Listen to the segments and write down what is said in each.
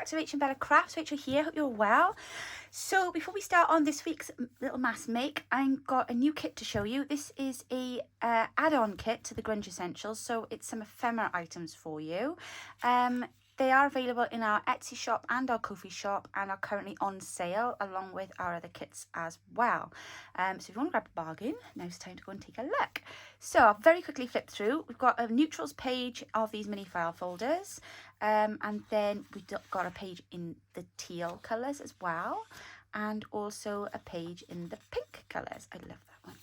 to Rachel and Bella Crafts. Rachel here, hope you're well. So before we start on this week's little mass make, I've got a new kit to show you. This is a add-on kit to the Grunge Essentials, so it's some ephemera items for you. They are available in our Etsy shop and our Ko-fi shop and are currently on sale along with our other kits as well. So if you want to grab a bargain, now's the time to go and take a look. So I'll very quickly flip through. We've got a neutrals page of these mini file folders, and then we've got a page in the teal colours as well, and also a page in the pink colours. I love that one.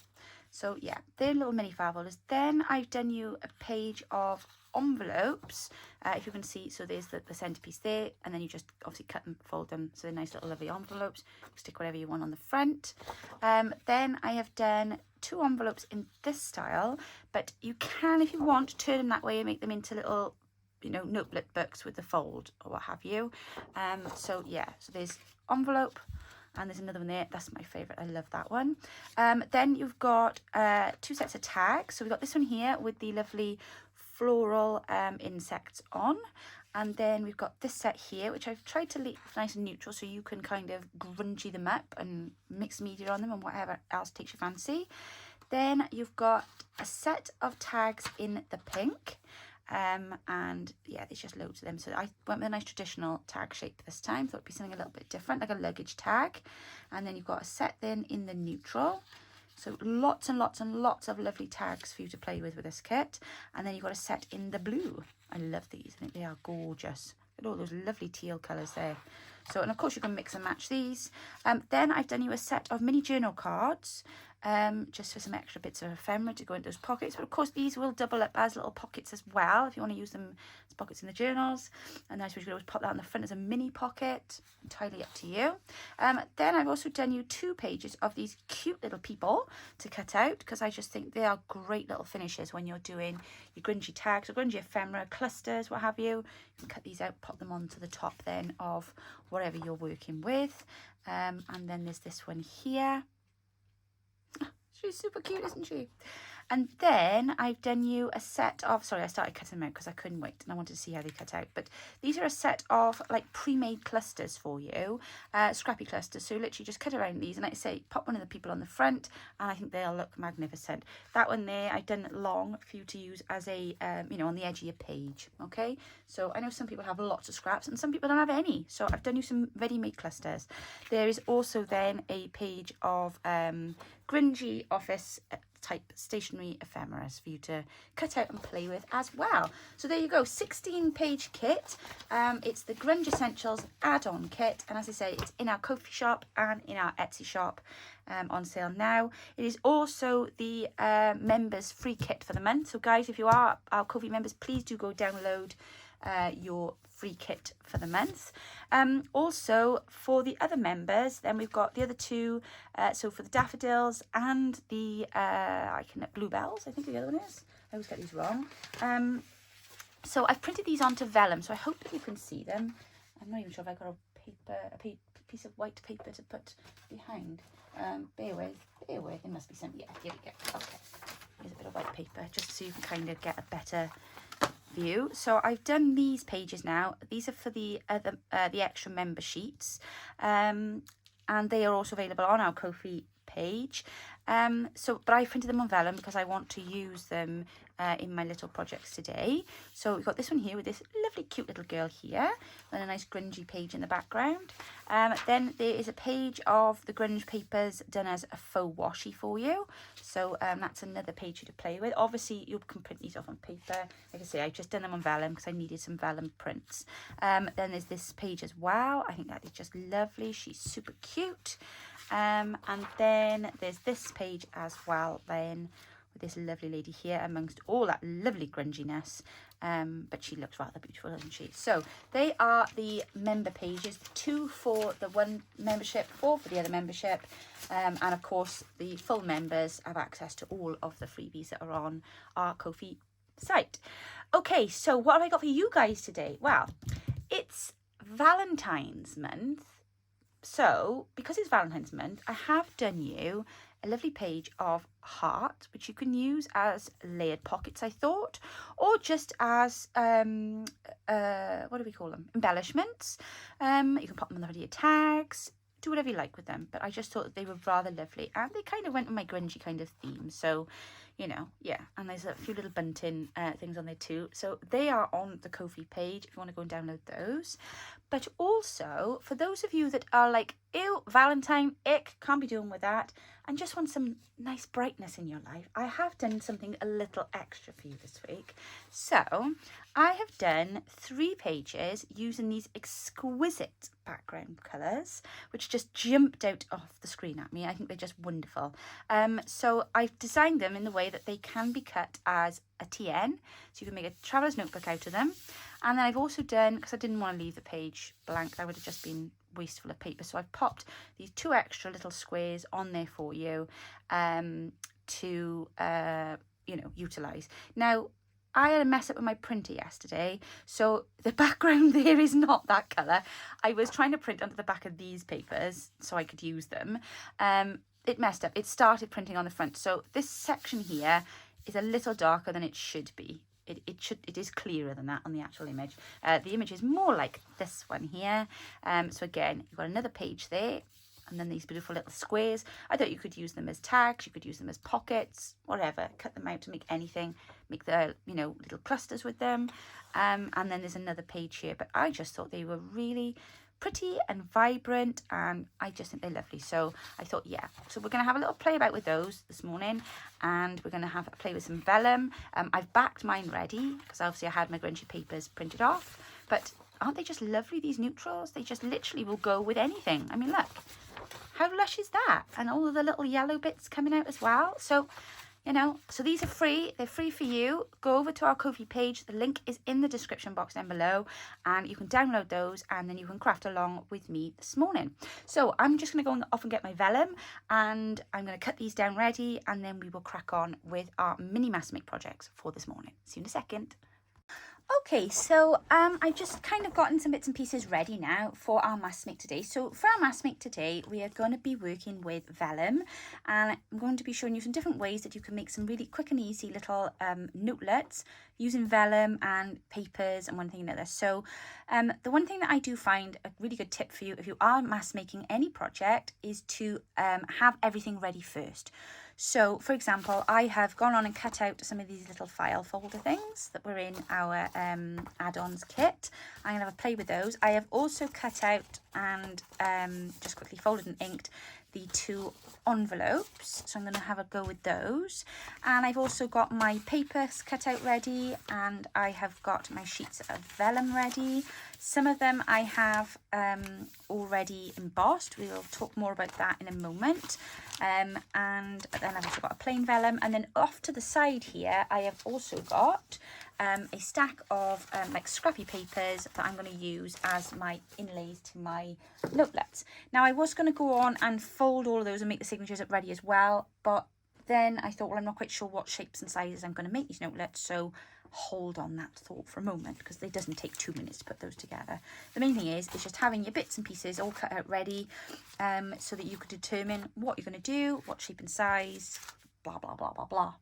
So yeah, they're little mini file folders. Then I've done you a page of envelopes, if you can see. So there's the centerpiece there, and then you just obviously cut and fold them, so they're nice little lovely envelopes. Stick whatever you want on the front. Then I have done 2 envelopes in this style, but you can, if you want, turn them that way and make them into little, you know, notebook books with the fold or what have you. So yeah, so there's envelope, and there's another one there. That's my favourite. I love that one. Then you've got 2 sets of tags. So we've got this one here with the lovely floral insects on. And then we've got this set here, which I've tried to leave nice and neutral so you can kind of grungy them up and mix media on them and whatever else takes your fancy. Then you've got a set of tags in the pink. And yeah, there's just loads of them. So I went with a nice traditional tag shape this time. Thought it'd be something a little bit different, like a luggage tag. And then you've got a set then in the neutral. So lots and lots and lots of lovely tags for you to play with this kit. And then you've got a set in the blue. I love these. I think they are gorgeous. Look at all those lovely teal colours there. So, and of course you can mix and match these. Then I've done you a set of mini journal cards, just for some extra bits of ephemera to go into those pockets. But of course these will double up as little pockets as well, if you want to use them as pockets in the journals. And I suppose you could always pop that on the front as a mini pocket. Entirely up to you. Then I've also done you 2 pages of these cute little people to cut out, because I just think they are great little finishes when you're doing your grungy tags or grungy ephemera, clusters, what have you. You can cut these out, pop them onto the top then of whatever you're working with. And then there's this one here. She's super cute, isn't she? And then I've done you a set of, sorry, I started cutting them out because I couldn't wait and I wanted to see how they cut out. But these are a set of like pre-made clusters for you, scrappy clusters. So literally just cut around these, and like I say, pop one of the people on the front, and I think they'll look magnificent. That one there, I've done long for you to use as a, you know, on the edge of your page. Okay, so I know some people have lots of scraps and some people don't have any. So I've done you some ready-made clusters. There is also then a page of grungy office type stationery ephemeras for you to cut out and play with as well. So there you go, 16-page kit. It's the Grunge Essentials add-on kit, and as I say, it's in our Ko-fi shop and in our Etsy shop, on sale now. It is also the members free kit for the month. So guys, if you are our Ko-fi members, please do go download your free kit for the month. Also for the other members, then we've got the other 2, so for the daffodils and the bluebells, I think the other one is. I always get these wrong. So I've printed these onto vellum, so I hope that you can see them. I'm not even sure if I've got a piece of white paper to put behind. Bear with, it must be something. Yeah, here we go. Okay, here's a bit of white paper just so you can kind of get a better view. So I've done these pages now. These are for the extra member sheets, and they are also available on our Ko-fi page. But I printed them on vellum because I want to use them in my little projects today. So we've got this one here with this lovely cute little girl here, and a nice grungy page in the background. Then there is a page of the grunge papers done as a faux washi for you. So that's another page to play with. Obviously you can print these off on paper. Like I say, I've just done them on vellum because I needed some vellum prints. Then there's this page as well. I think that is just lovely. She's super cute. And then there's this page as well then, with this lovely lady here amongst all that lovely grunginess. But she looks rather beautiful, doesn't she? So they are the member pages, 2 for the one membership, 4 for the other membership. And of course the full members have access to all of the freebies that are on our Ko-fi site. Okay, so what have I got for you guys today? Well, it's Valentine's month. So because it's Valentine's month, I have done you a lovely page of heart, which you can use as layered pockets, I thought, or just as what do we call them, embellishments. You can pop them on the front of your tags, do whatever you like with them, but I just thought that they were rather lovely, and they kind of went with my grungy kind of theme. So, you know, yeah, and there's a few little bunting things on there too. So they are on the Ko-fi page if you want to go and download those. But also, for those of you that are like, ew, Valentine, ick, can't be doing with that, and just want some nice brightness in your life, I have done something a little extra for you this week. So I have done 3 pages using these exquisite background colours, which just jumped out off the screen at me. I think they're just wonderful. So I've designed them in the way that they can be cut as a TN, so you can make a traveller's notebook out of them. And then I've also done, because I didn't want to leave the page blank, that would have just been wasteful of paper, so I've popped these 2 extra little squares on there for you to you know, utilise. Now, I had a mess up with my printer yesterday, so the background there is not that colour. I was trying to print onto the back of these papers so I could use them. It messed up. It started printing on the front, so this section here is a little darker than it should be. It is clearer than that on the actual image. The image is more like this one here. So again, you've got another page there, and then these beautiful little squares. I thought you could use them as tags, you could use them as pockets, whatever. Cut them out to make anything, make the, you know, little clusters with them. And then there's another page here, but I just thought they were really pretty and vibrant, and I just think they're lovely. So I thought, yeah, so we're going to have a little play about with those this morning, and we're going to have a play with some vellum. I've backed mine ready because obviously I had my grungy papers printed off, but aren't they just lovely, these neutrals? They just literally will go with anything. I mean, look, how lush is that? And all of the little yellow bits coming out as well. So, you know, so these are free. They're free for you. Go over to our Ko-fi page. The link is in the description box down below, and you can download those, and then you can craft along with me this morning. So I'm just going to go off and get my vellum, and I'm going to cut these down ready, and then we will crack on with our mini mass make projects for this morning. See you in a second. Okay, so I've just kind of gotten some bits and pieces ready now for our mass make today. So for our mass make today, we are going to be working with vellum, and I'm going to be showing you some different ways that you can make some really quick and easy little notelets using vellum and papers and one thing and another. So the one thing that I do find a really good tip for you if you are mass making any project is to have everything ready first. So, for example, I have gone on and cut out some of these little file folder things that were in our add-ons kit. I'm going to have a play with those. I have also cut out and just quickly folded and inked the 2 envelopes, so I'm going to have a go with those. And I've also got my papers cut out ready, and I have got my sheets of vellum ready. Some of them I have already embossed. We'll talk more about that in a moment. And then I've also got a plain vellum, and then off to the side here I have also got a stack of like scrappy papers that I'm going to use as my inlays to my notelets. Now I was going to go on and fold all of those and make the signatures up ready as well, but then I thought, well, I'm not quite sure what shapes and sizes I'm going to make these notelets, so hold on that thought for a moment, because it doesn't take 2 minutes to put those together. The main thing is just having your bits and pieces all cut out ready, so that you can determine what you're going to do, what shape and size, blah blah blah blah blah.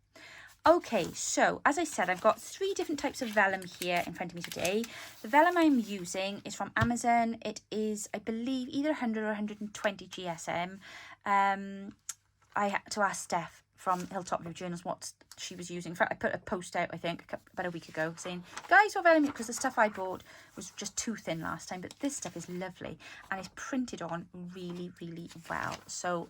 Okay, so as I said, I've got 3 different types of vellum here in front of me today. The vellum I'm using is from Amazon. It is, I believe, either 100 or 120 GSM. I had to ask Steph from Hilltop Blue Journals what she was using. In fact, I put a post out, I think, about a week ago saying, guys, what vellum, because the stuff I bought was just too thin last time, but this stuff is lovely and it's printed on really, really well. So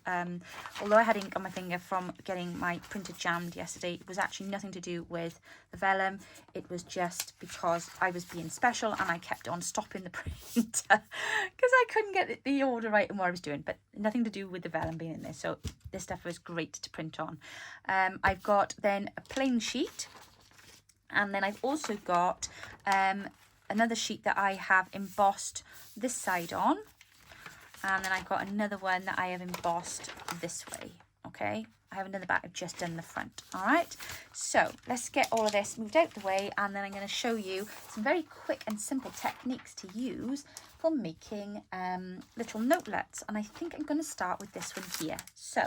although I had ink on my finger from getting my printer jammed yesterday, it was actually nothing to do with the vellum. It was just because I was being special and I kept on stopping the printer because I couldn't get the order right in what I was doing, but nothing to do with the vellum being in there. So this stuff was great to print on. I've got then a plain sheet, and then I've also got another sheet that I have embossed this side on, and then I've got another one that I have embossed this way. Okay, I have another back, I've just done the front. All right, so let's get all of this moved out the way, and then I'm going to show you some very quick and simple techniques to use for making little notelets. And I think I'm going to start with this one here. So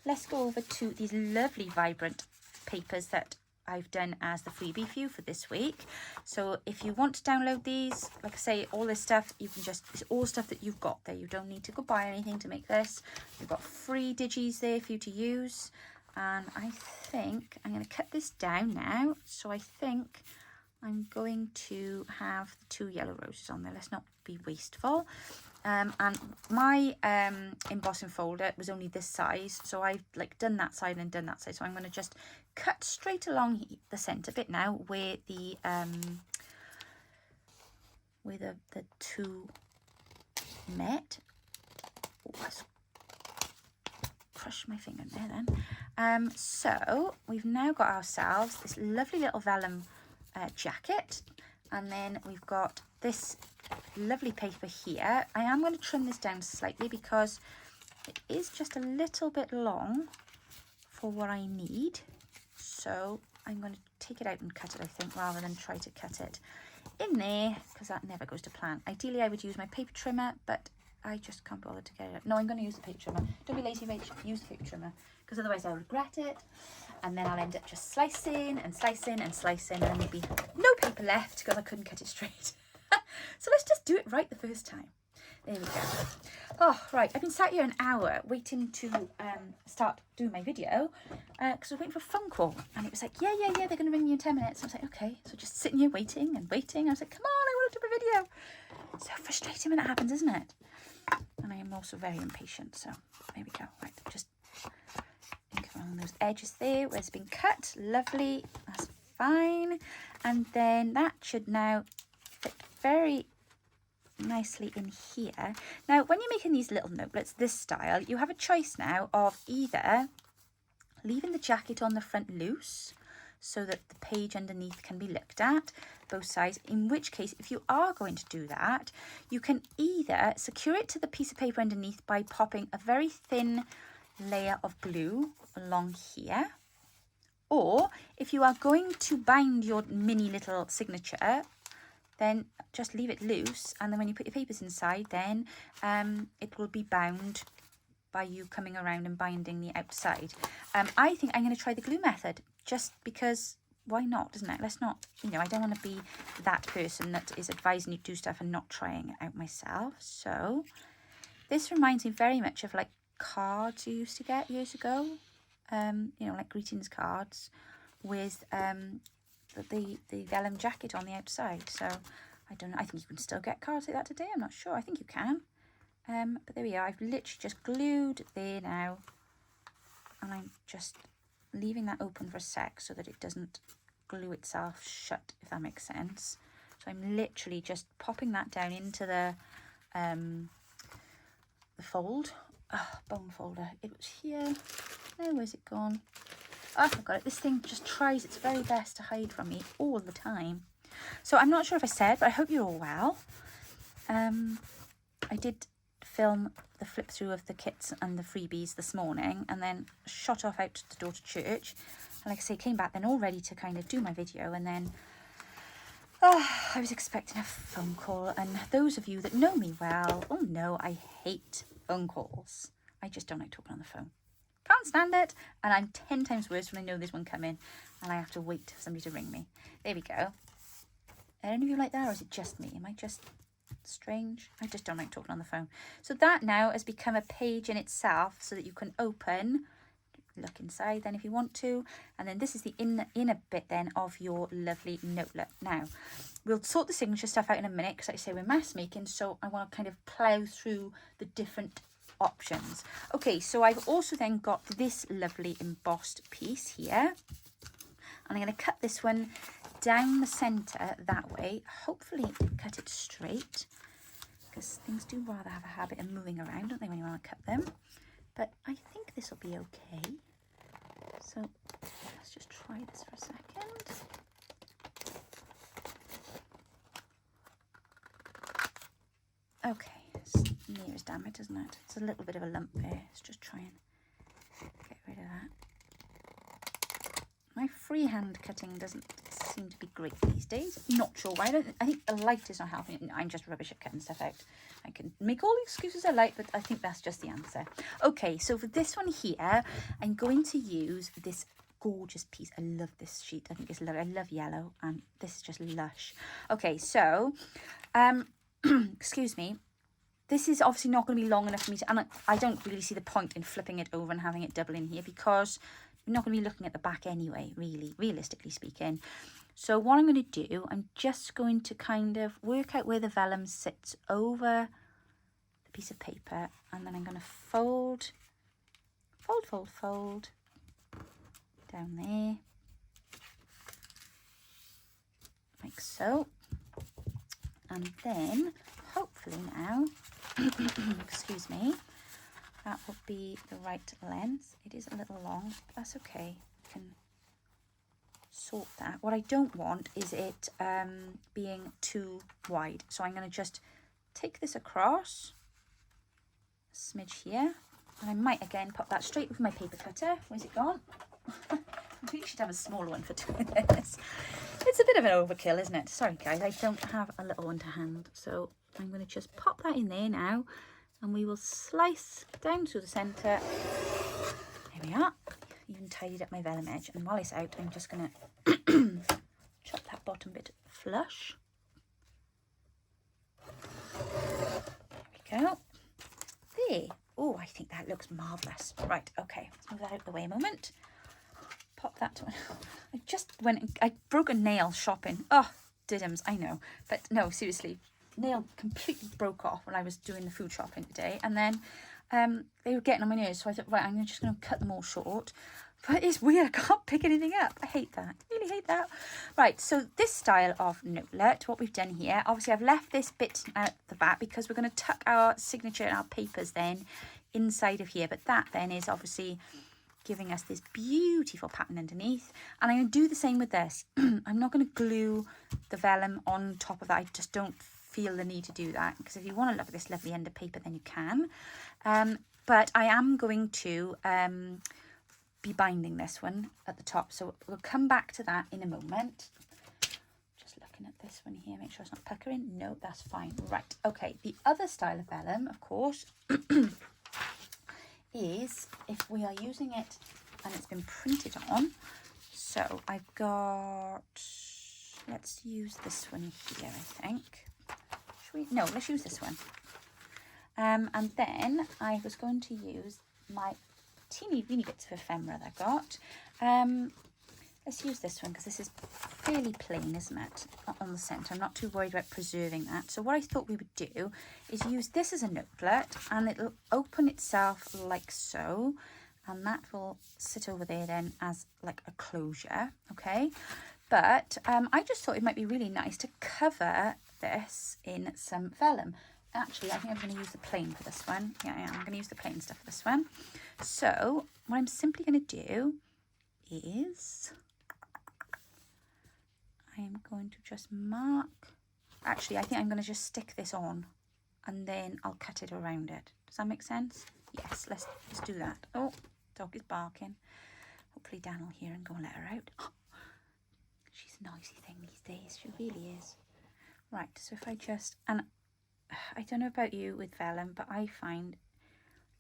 let's go over to these lovely vibrant papers that I've done as the freebie for you for this week. So if you want to download these, like I say, all this stuff, you can just, it's all stuff that you've got there. You don't need to go buy anything to make this. You've got free digis there for you to use. And I think I'm going to cut this down now. So I think I'm going to have the 2 yellow roses on there. Let's not be wasteful. And my embossing folder was only this size, so I've like done that side and done that side. So I'm going to just cut straight along the centre bit now where the 2 met. Oh, let's crush my finger there then. So we've now got ourselves this lovely little vellum jacket, and then we've got this lovely paper here. I am going to trim this down slightly because it is just a little bit long for what I need, so I'm going to take it out and cut it, I think, rather than try to cut it in there, because that never goes to plan. Ideally I would use my paper trimmer, but I just can't bother to get it out. No, I'm going to use the paper trimmer. Don't be lazy, Rach, use the paper trimmer, because otherwise I'll regret it, and then I'll end up just slicing and slicing and slicing, and then there'll be no paper left because I couldn't cut it straight. So let's just do it right the first time. There we go. Oh, right. I've been sat here an hour waiting to start doing my video because I was waiting for a phone call. And it was like, yeah, they're going to ring you in 10 minutes. I was like, okay. So just sitting here waiting and waiting. I was like, come on, I want to do my video. So frustrating when it happens, isn't it? And I am also very impatient. So there we go. Right. Just think around those edges there where it's been cut. Lovely. That's fine. And then that should now fit very nicely in here. Now when you're making these little notelets this style, you have a choice now of either leaving the jacket on the front loose so that the page underneath can be looked at both sides, in which case if you are going to do that, you can either secure it to the piece of paper underneath by popping a very thin layer of glue along here, or if you are going to bind your mini little signature, then just leave it loose, and then when you put your papers inside, then it will be bound by you coming around and binding the outside. I think I'm going to try the glue method, just because why not, isn't it? Let's not, I don't want to be that person that is advising you to do stuff and not trying it out myself. So this reminds me very much of like cards you used to get years ago, like greetings cards with the vellum jacket on the outside. So I don't know, I think you can still get cards like that today. I'm not sure. I think you can. But there we are. I've literally just glued there now, and I'm just leaving that open for a sec so that it doesn't glue itself shut, if that makes sense. So I'm literally just popping that down into the fold. Bone folder. It was here. Oh, where's it gone? Oh, I've got it. This thing just tries its very best to hide from me all the time. So I'm not sure if I said, but I hope you're all well. I did film the flip through of the kits and the freebies this morning, and then shot off out to the door to church. And like I say, came back then all ready to kind of do my video, and then I was expecting a phone call. And those of you that know me well, oh no, I hate phone calls. I just don't like talking on the phone. Can't stand it, and I'm 10 times worse when I know there's one coming and I have to wait for somebody to ring me. There we go. Are any of you like that, or is it just me? Am I just strange? I just don't like talking on the phone. So that now has become a page in itself, so that you can open, look inside then if you want to, and then this is the inner bit then of your lovely notelet. Now we'll sort the signature stuff out in a minute, because like I say, we're mass making, so I want to kind of plow through the different options. Okay, so I've also then got this lovely embossed piece here, and I'm going to cut this one down the center that way. Hopefully cut it straight, because things do rather have a habit of moving around, don't they, when you want to cut them? But I think this will be okay. So let's just try this for a second. Okay, it's near as damn it, isn't it? It's a little bit of a lump there. Let's just try and get rid of that. My freehand cutting doesn't seem to be great these days. Not sure why. I think the light is not helping. I'm just rubbish at cutting stuff out. I can make all the excuses I like, but I think that's just the answer. Okay, so for this one here, I'm going to use this gorgeous piece. I love this sheet. I think it's lovely. I love yellow, and this is just lush. Okay, so excuse me, this is obviously not going to be long enough for me to, and I don't really see the point in flipping it over and having it double in here, because we're not going to be looking at the back anyway, really, realistically speaking. So what I'm going to do, I'm just going to kind of work out where the vellum sits over the piece of paper, and then I'm going to fold down there, like so. And then hopefully now, excuse me, that will be the right length. It is a little long, but that's okay. I can sort that. What I don't want is it being too wide. So I'm going to just take this across, a smidge here, and I might again pop that straight with my paper cutter. Where's it gone? I really should have a smaller one for doing this. It's a bit of an overkill, isn't it? Sorry guys, I don't have a little one to hand. So I'm going to just pop that in there now, and we will slice down through the centre. There we are. Even tidied up my vellum edge, and while it's out, I'm just going to chop that bottom bit flush. There we go. There. Oh, I think that looks marvellous. Right, okay, let's move that out of the way a moment. Pop that to I just went, I broke a nail shopping. Oh, diddums, I know. But no, seriously, nail completely broke off when I was doing the food shopping today. And then they were getting on my nerves. So I thought, right, I'm just going to cut them all short. But it's weird, I can't pick anything up. I hate that, really hate that. Right, so this style of notelet, what we've done here, obviously I've left this bit at the back because we're going to tuck our signature and our papers then inside of here. But that then is obviously giving us this beautiful pattern underneath. And I'm going to do the same with this. I'm not going to glue the vellum on top of that. I just don't feel the need to do that, because if you want to look at this lovely end of paper, then you can. But I am going to be binding this one at the top, so we'll come back to that in a moment. Just looking at this one here, make sure it's not puckering. No, that's fine. Right, okay, the other style of vellum, of course, is if we are using it and it's been printed on. So I've got, let's use this one here, I think. Should we? No, let's use this one. And then I was going to use my teeny weeny bits of ephemera that I got. Let's use this one because this is fairly plain, isn't it? On the centre. I'm not too worried about preserving that. So what I thought we would do is use this as a notelet, and it'll open itself like so, and that will sit over there then as like a closure, okay? But I just thought it might be really nice to cover this in some vellum. Actually, I think I'm going to use the plain for this one. Yeah, I'm going to use the plain stuff for this one. So what I'm simply going to do is I'm going to just mark. Actually, I think I'm going to just stick this on, and then I'll cut it around it. Does that make sense? Yes, let's do that. Oh, dog is barking. Hopefully Dan will hear and go and let her out. Oh, she's a noisy thing these days. She really is. Right, so if I just, and I don't know about you with vellum, but I find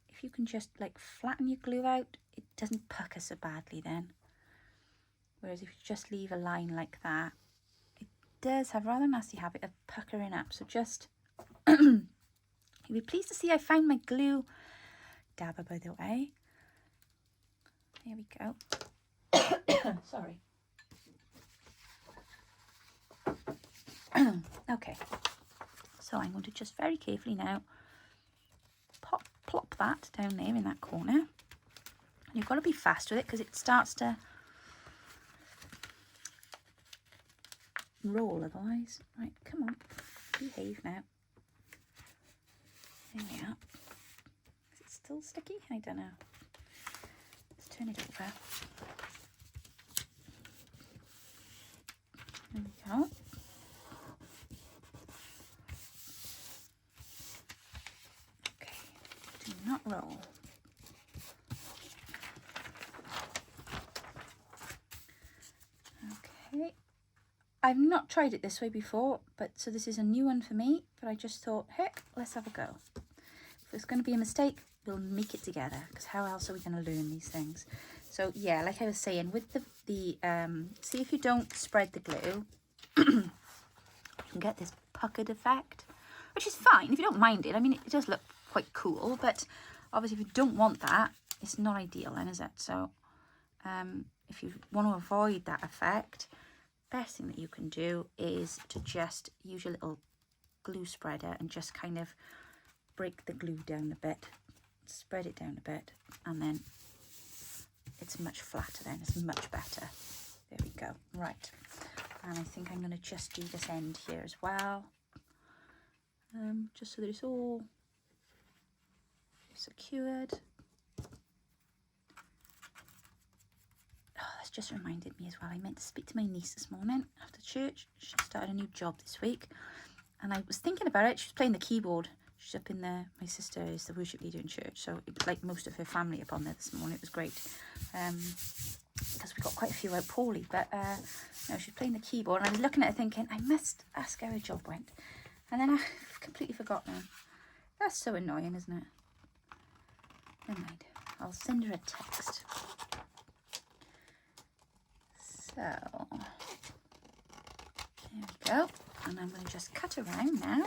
if you can just like flatten your glue out, it doesn't pucker so badly then. Whereas if you just leave a line like that, it does have a rather nasty habit of puckering up. So just, you'll be pleased to see I found my glue dabber, by the way. There we go. Sorry. Okay. So I'm going to just very carefully now plop that down there in that corner. And you've got to be fast with it because it starts to roll otherwise. Right, come on, behave now. There we are. Is it still sticky? I don't know. Let's turn it over. There we go. Okay, do not roll. Okay. I've not tried it this way before, but so this is a new one for me, but I just thought, hey, let's have a go. If it's going to be a mistake, we'll make it together, because how else are we going to learn these things? So yeah, like I was saying, with the see if you don't spread the glue, you can get this puckered effect, which is fine if you don't mind it. I mean, it does look quite cool, but obviously if you don't want that, it's not ideal then, is it? So if you want to avoid that effect, best thing that you can do is to just use your little glue spreader and just kind of break the glue down a bit, spread it down a bit, and then it's much flatter then, it's much better. There we go. Right, and I think I'm going to just do this end here as well, just so that it's all secured. That's just reminded me as well, I meant to speak to my niece this morning after church. She started a new job this week, and I was thinking about it. She was playing the keyboard. She's up in there. My sister is the worship leader in church, so it was like most of her family up on there this morning. It was great, because we got quite a few out poorly, but no, she's playing the keyboard, and I was looking at her thinking, I must ask how her job went, and then I completely forgot now. That's so annoying, isn't it? Never mind, I'll send her a text. So, there we go, and I'm going to just cut around now,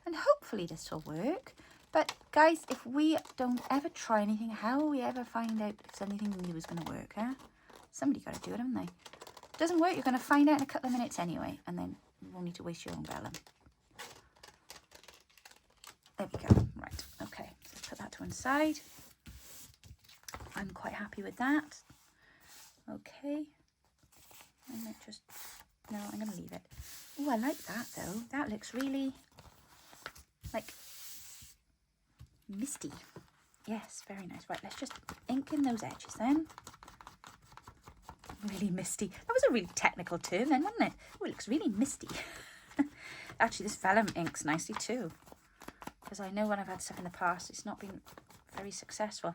and hopefully this will work. But guys, if we don't ever try anything, how will we ever find out if anything new is going to work, huh? Somebody got to do it, haven't they? If it doesn't work, you're going to find out in a couple of minutes anyway, and then you won't need to waste your own vellum. There we go. Right, okay, so let's put that to one side. I'm quite happy with that. Okay. I might just, no, I'm going to leave it. Oh, I like that though. That looks really, like, misty. Yes, very nice. Right, let's just ink in those edges then. Really misty. That was a really technical term then, wasn't it? Oh, it looks really misty. Actually, this vellum inks nicely too, because I know when I've had stuff in the past, it's not been very successful.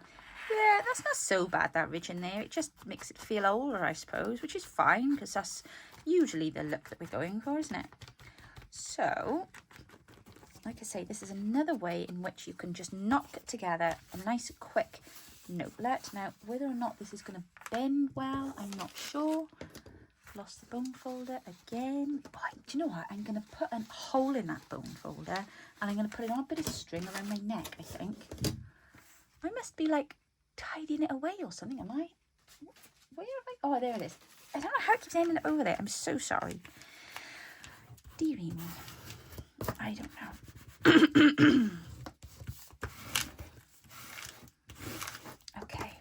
Yeah, that's not so bad, that ridge in there. It just makes it feel older, I suppose, which is fine, because that's usually the look that we're going for, isn't it? So, like I say, this is another way in which you can just knock together a nice quick notelet. Now, whether or not this is going to bend well, I'm not sure. Lost the bone folder again. Oh, do you know what? I'm going to put a hole in that bone folder, and I'm going to put it on a bit of string around my neck, I think. I must be like tidying it away or something, am I? Where have I? Oh, there it is. I don't know how it keeps ending up over there. I'm so sorry. Dearie me. I don't know. Okay.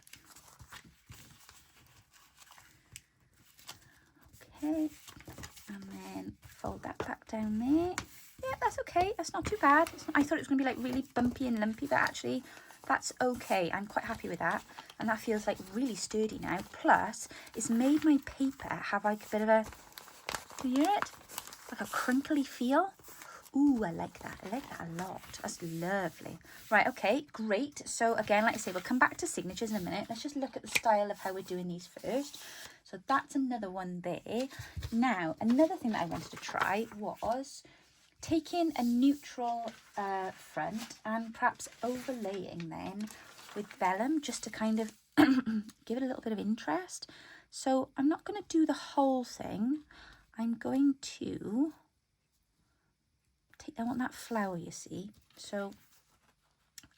Okay. And then fold that back down there. Yeah, that's okay. That's not too bad. I thought it was going to be like really bumpy and lumpy, but actually that's okay. I'm quite happy with that. And that feels like really sturdy now. Plus, it's made my paper have like a bit of a, do you hear it? Like a crinkly feel. Ooh, I like that. I like that a lot. That's lovely. Right, okay, great. So again, like I say, we'll come back to signatures in a minute. Let's just look at the style of how we're doing these first. So that's another one there. Now, another thing that I wanted to try was taking a neutral front and perhaps overlaying then with vellum, just to kind of give it a little bit of interest. So I'm not going to do the whole thing. I'm going to I want that flower, you see. So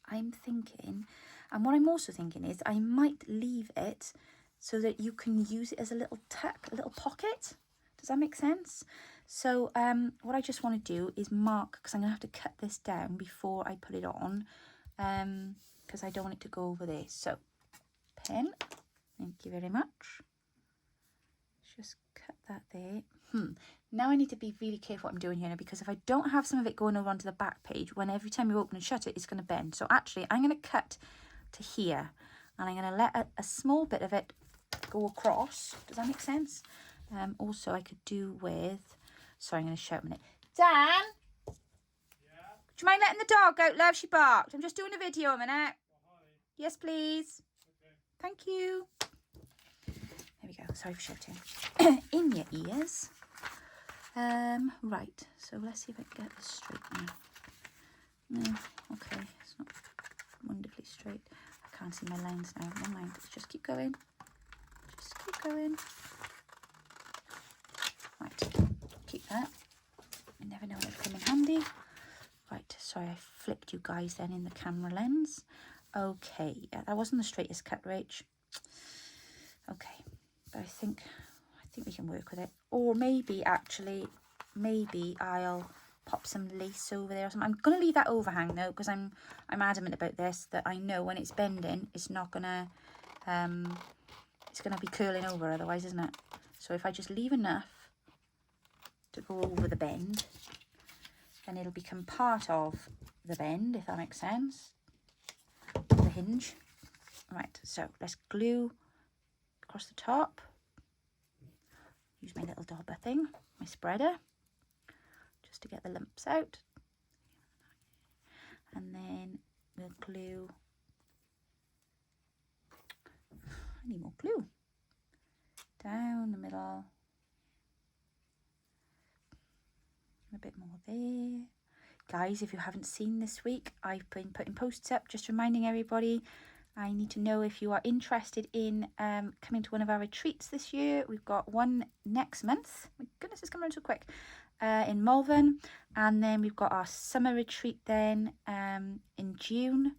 I'm thinking, and what I'm also thinking is I might leave it so that you can use it as a little tuck, a little pocket. Does that make sense? So what I just want to do is mark, because I'm going to have to cut this down before I put it on, because I don't want it to go over there. So pen, thank you very much. Just cut that there. Now I need to be really careful what I'm doing here now, because if I don't have some of it going over onto the back page, when every time you open and shut it, it's going to bend. So actually, I'm going to cut to here, and I'm going to let a small bit of it go across. Does that make sense? Also, I could do with, sorry, I'm going to shout a minute. Dan? Yeah? Do you mind letting the dog out, love? She barked. I'm just doing a video a minute. Oh, hi. Yes, please. Okay. Thank you. There we go. Sorry for shouting. In your ears. Right, so let's see if I can get this straight now. No, okay, it's not wonderfully straight. I can't see my lines now. Never mind, let's just keep going. Just keep going. Right, keep that. I never know when it'll come in handy. Right, sorry, I flicked you guys then in the camera lens. Okay, yeah, that wasn't the straightest cut, Rach. Okay, but I think we can work with it. Or maybe, actually, maybe I'll pop some lace over there or something. I'm going to leave that overhang though, because I'm adamant about this, that I know when it's bending, it's not going to, it's going to be curling over otherwise, isn't it? So if I just leave enough to go over the bend, then it'll become part of the bend, if that makes sense, the hinge. Right, so let's glue across the top. Use my little dauber thing, my spreader, just to get the lumps out. And then we'll glue. I need more glue. Down the middle. And a bit more there. Guys, if you haven't seen this week, I've been putting posts up just reminding everybody. I need to know if you are interested in coming to one of our retreats this year. We've got one next month. My goodness, it's coming around so quick. In Malvern. And then we've got our summer retreat then in June.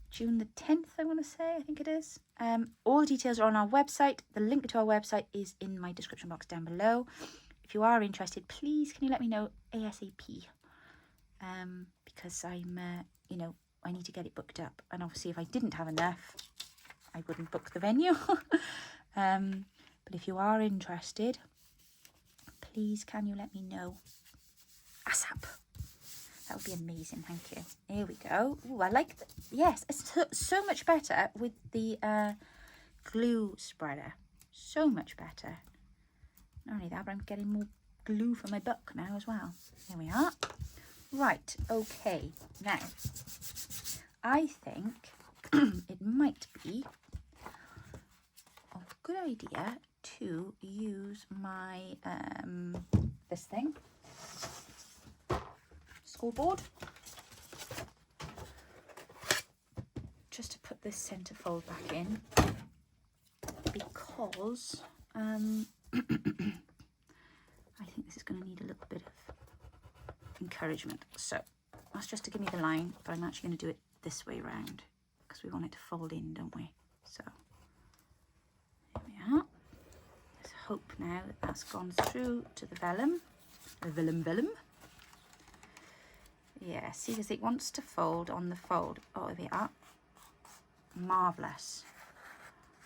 June the 10th, I want to say, I think it is. All the details are on our website. The link to our website is in my description box down below. If you are interested, please can you let me know ASAP? Because I'm, you know, I need to get it booked up. And obviously if I didn't have enough, I wouldn't book the venue. But if you are interested, please can you let me know ASAP? That would be amazing, thank you. Here we go. Ooh, I like that. Yes, it's so much better with the glue spreader. So much better. Not only that, but I'm getting more glue for my book now as well. There we are. Right, okay. Now, I think it might be a good idea to use my, this thing, scoreboard, just to put this centerfold back in, because I think this is going to need a little bit of encouragement. So that's just to give me the line, but I'm actually going to do it this way around because we want it to fold in, don't we? So there we are. Let's hope now that that's gone through to the vellum. Vellum. Yeah, see, because it wants to fold on the fold. Oh, there we are. Marvellous.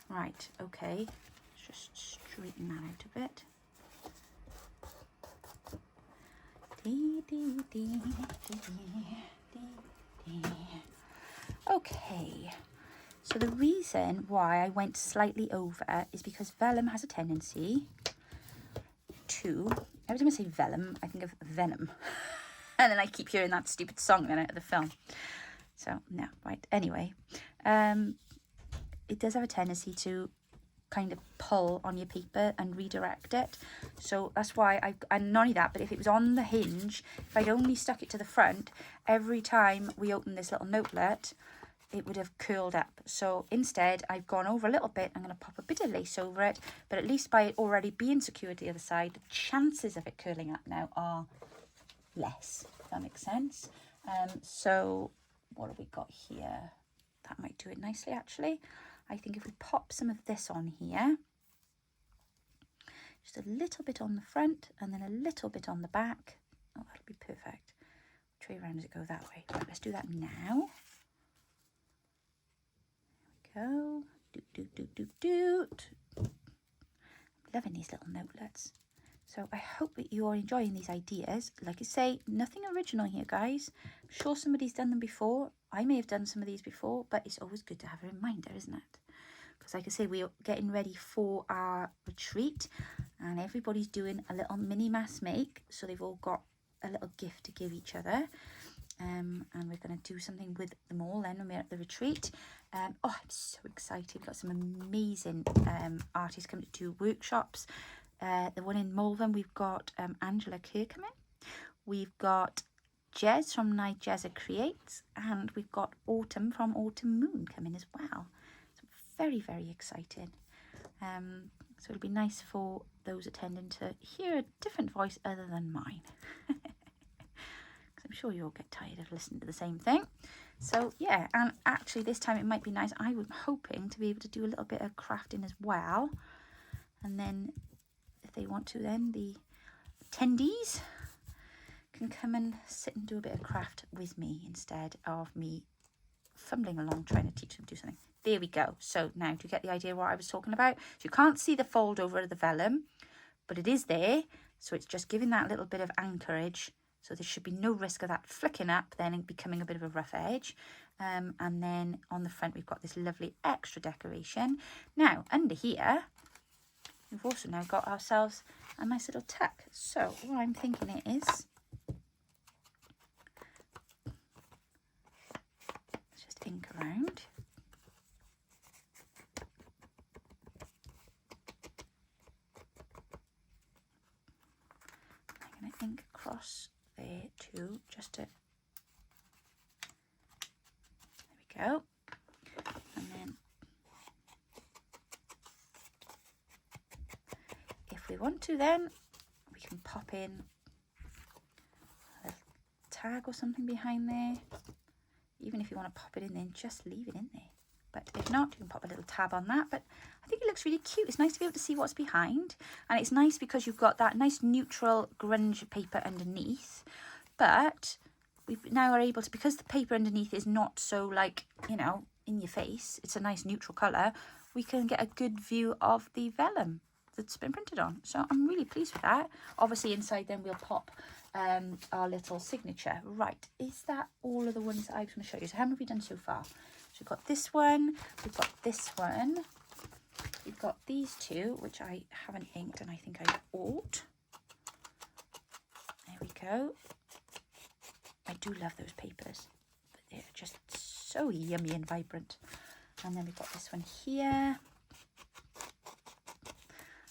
Right, okay. Let's just straighten that out a bit. Okay, so the reason why I went slightly over is because vellum has a tendency to, every time I say vellum, I think of venom. And then I keep hearing that stupid song then out of the film. So, no, right, anyway. It does have a tendency to kind of pull on your paper and redirect it, so that's why and not only that, but if it was on the hinge, if I'd only stuck it to the front, every time we open this little notelet it would have curled up. So instead I've gone over a little bit. I'm going to pop a bit of lace over it, but at least by it already being secured to the other side, the chances of it curling up now are less, if that makes sense. So what have we got here? That might do it nicely actually. I think if we pop some of this on here, just a little bit on the front and then a little bit on the back. Oh, that'll be perfect. Which way around does it go? That way. Right, let's do that now. There we go. I'm loving these little notelets. So I hope that you're enjoying these ideas. Like I say, nothing original here, guys. I'm sure somebody's done them before. I may have done some of these before, but it's always good to have a reminder, isn't it? Because like I say, we're getting ready for our retreat and everybody's doing a little mini mass make. So they've all got a little gift to give each other. And we're going to do something with them all then when we're at the retreat. Oh, I'm so excited. We've got some amazing artists coming to do workshops. the one in Malvern, we've got Angela Kerr coming. We've got Jez from Nigeza Creates, and we've got Autumn from Autumn Moon coming as well. So very, very excited. So it'll be nice for those attending to hear a different voice other than mine. Because I'm sure you'll get tired of listening to the same thing. So yeah, and actually this time it might be nice. I was hoping to be able to do a little bit of crafting as well. And then if they want to, then the attendees can come and sit and do a bit of craft with me instead of me fumbling along trying to teach them to do something. There we go. So now, do you get the idea what I was talking about? So you can't see the fold over of the vellum, but it is there. So it's just giving that little bit of anchorage. So there should be no risk of that flicking up then and becoming a bit of a rough edge. And then on the front, we've got this lovely extra decoration. Now, under here, we've also now got ourselves a nice little tuck. So what I'm thinking it is, let's just ink around. I'm going to ink across there too, just to, there we go. And then if we want to, then we can pop in a tag or something behind there. Even if you want to pop it in, then just leave it in there. But if not, you can pop a little tab on that. But I think it looks really cute. It's nice to be able to see what's behind. And it's nice because you've got that nice neutral grunge paper underneath. But we now are able to, because the paper underneath is not so like, you know, in your face, it's a nice neutral colour, we can get a good view of the vellum that's been printed on. So I'm really pleased with that. Obviously inside then we'll pop our little signature. Right, is that all of the ones that I was going to show you? So how many have we done so far? So we've got this one, we've got this one, we've got these two, which I haven't inked and I think I ought. There we go. I do love those papers, but they're just so yummy and vibrant. And then we've got this one here.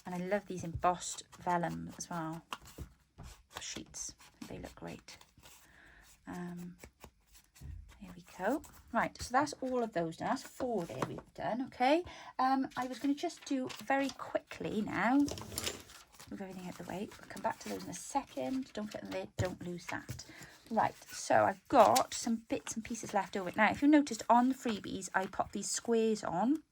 And I love these embossed vellum as well, sheets. They look great. There we go. Right, so that's all of those now. That's 4 there we've done, okay? I was going to just do very quickly now, move everything out of the way. We'll come back to those in a second. Don't forget them there, don't lose that. Right, so I've got some bits and pieces left over. Now, if you noticed on the freebies, I popped these squares on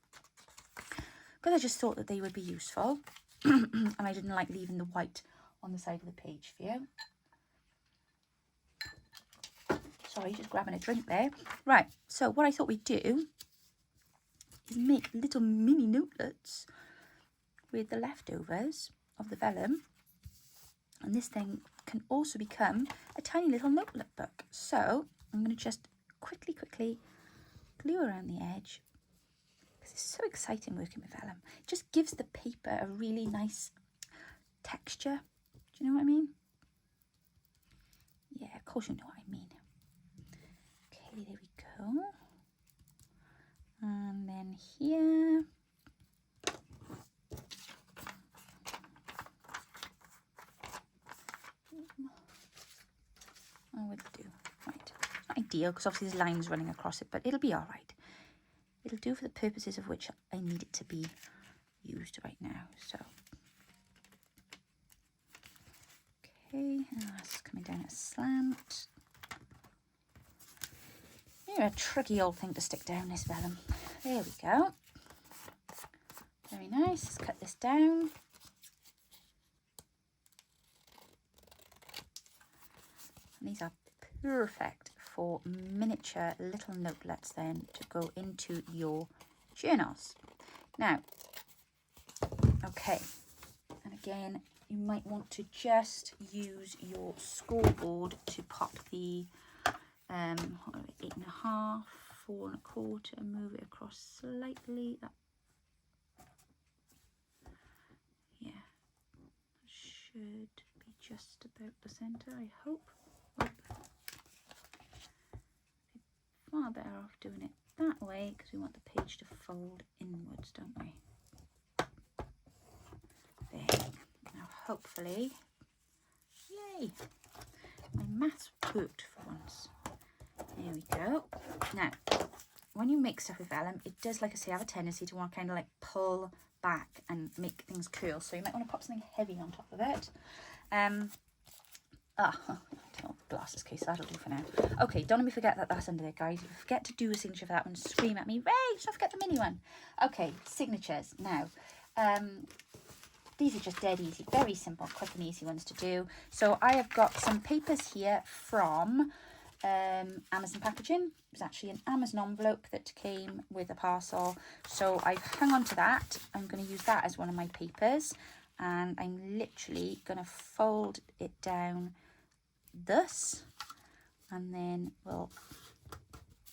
because I just thought that they would be useful. And I didn't like leaving the white on the side of the page for you. Sorry, just grabbing a drink there. Right, so what I thought we'd do is make little mini notelets with the leftovers of the vellum. And this thing can also become a tiny little notelet book. So I'm going to just quickly glue around the edge. Because it's so exciting working with vellum. It just gives the paper a really nice texture. Do you know what I mean? Yeah, of course you know what I mean. Okay, there we go. And then here. I would do. Right. It's not ideal because obviously there's lines running across it, but it'll be all right. It'll do for the purposes of which I need it to be used right now. So, okay, and that's coming down at a slant. You're a tricky old thing to stick down, this vellum. There we go. Very nice. Let's cut this down. And these are perfect for miniature little notelets then to go into your journals. Now, okay, and again, you might want to just use your scoreboard to pop the 8.5, 4 1/4, move it across slightly. That, yeah, that should be just about the centre, I hope. Far better off doing it that way because we want the page to fold inwards, don't we? There. hopefully, yay, my maths worked for once. There we go. Now, when you make stuff with vellum, it does, like I say, have a tendency to want to kind of like pull back and make things curl. So you might want to pop something heavy on top of it. Glasses case, that'll do for now. Okay, don't let me forget that that's under there, guys. If you forget to do a signature for that one, scream at me. Ray, don't forget the mini one. Okay, signatures. Now, these are just dead easy, very simple, quick and easy ones to do. So I have got some papers here from Amazon packaging. It was actually an Amazon envelope that came with a parcel. So I've hung on to that. I'm going to use that as one of my papers. And I'm literally going to fold it down thus. And then we'll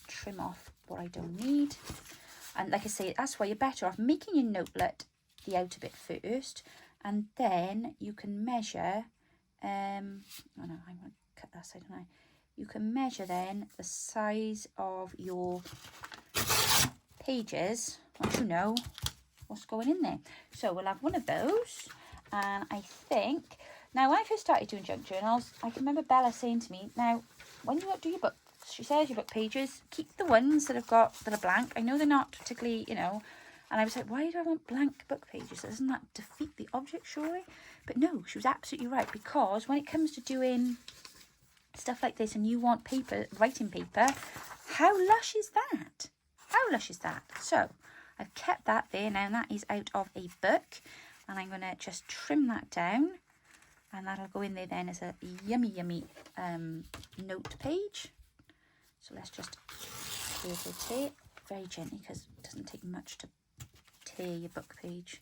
trim off what I don't need. And like I say, that's why you're better off making your notelet the outer bit first, and then you can measure oh no, I'm going to cut that side, don't I? You can measure then the size of your pages once you know what's going in there. So we'll have one of those, and I think now when I first started doing junk journals, I can remember Bella saying to me, now when you do your book, she says your book pages, keep the ones that are blank. I know they're not particularly, you know. And I was like, why do I want blank book pages? Doesn't that defeat the object, surely? But no, she was absolutely right. Because when it comes to doing stuff like this and you want paper, writing paper, how lush is that? How lush is that? So I've kept that there now, and that is out of a book. And I'm going to just trim that down. And that'll go in there then as a yummy, yummy note page. So let's just tear very gently, because it doesn't take much to tear your book page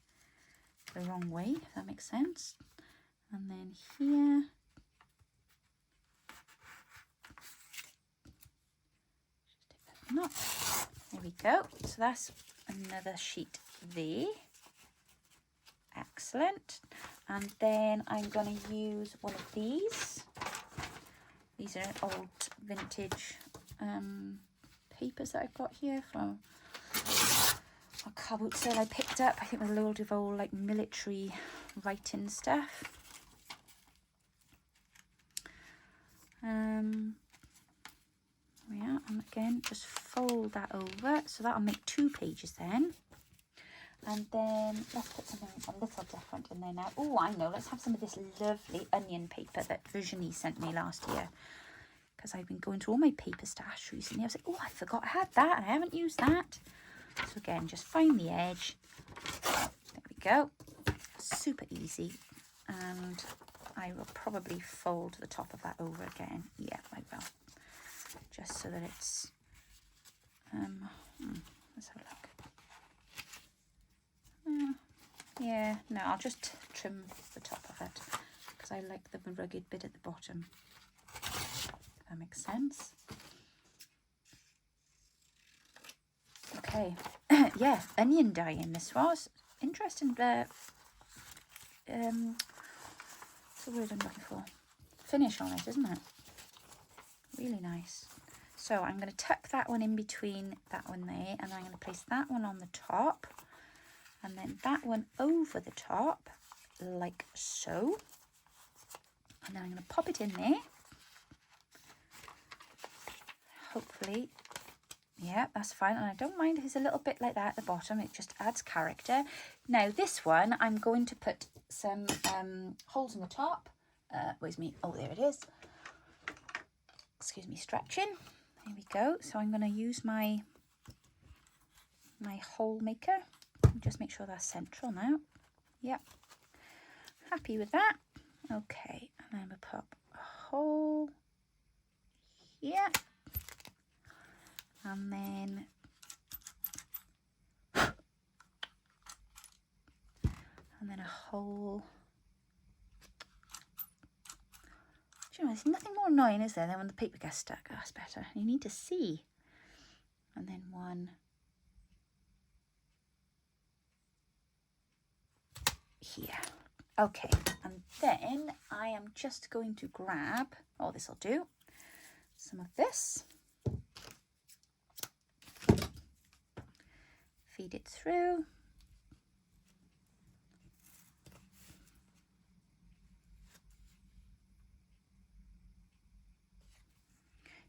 the wrong way, if that makes sense. And then here, just take that knot. There we go. So that's another sheet there. Excellent. And then I'm going to use one of these. These are old vintage papers that I've got here from a car boot sale I picked up. I think with a load of old like military writing stuff. Yeah, and again just fold that over, so that'll make 2 pages then. And then let's put something a little different in there now. Oh, I know, let's have some of this lovely onion paper that Virginie sent me last year, because I've been going through all my paper stash recently. I was like, oh, I forgot I had that and I haven't used that. So again, just find the edge. There we go. Super easy. And I will probably fold the top of that over again. Yeah, I will. Just so that it's... let's have a look. Yeah, no, I'll just trim the top of it, because I like the rugged bit at the bottom. If that makes sense. Okay, yeah, onion dyeing this was. Interesting, what's the word I'm looking for? Finish on it, isn't it? Really nice. So I'm going to tuck that one in between that one there, and I'm going to place that one on the top, and then that one over the top, like so. And then I'm going to pop it in there. Hopefully, yeah, that's fine. And I don't mind if it's a little bit like that at the bottom. It just adds character. Now this one, I'm going to put some holes in the top. Where's me? Oh, there it is. Excuse me, stretching. There we go. So I'm going to use my hole maker. Just make sure that's central now. Yep. Happy with that. Okay, and then we'll pop a hole here. And then a hole. Do you know, there's nothing more annoying, is there, than when the paper gets stuck. Oh, that's better. You need to see. And then one here. Okay, and then I am just going to grab, oh, this will do, some of this. Feed it through.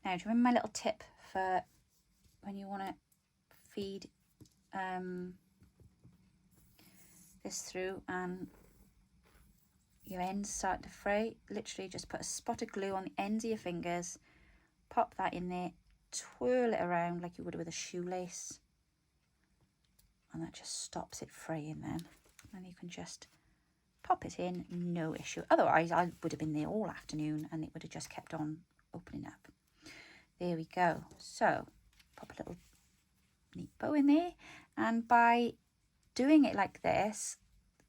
Now, do you remember my little tip for when you want to feed this through and your ends start to fray? Literally just put a spot of glue on the ends of your fingers, pop that in there, twirl it around like you would with a shoelace, and that just stops it fraying then. And you can just pop it in, no issue. Otherwise I would have been there all afternoon and it would have just kept on opening up. There we go. So pop a little neat bow in there, and by doing it like this,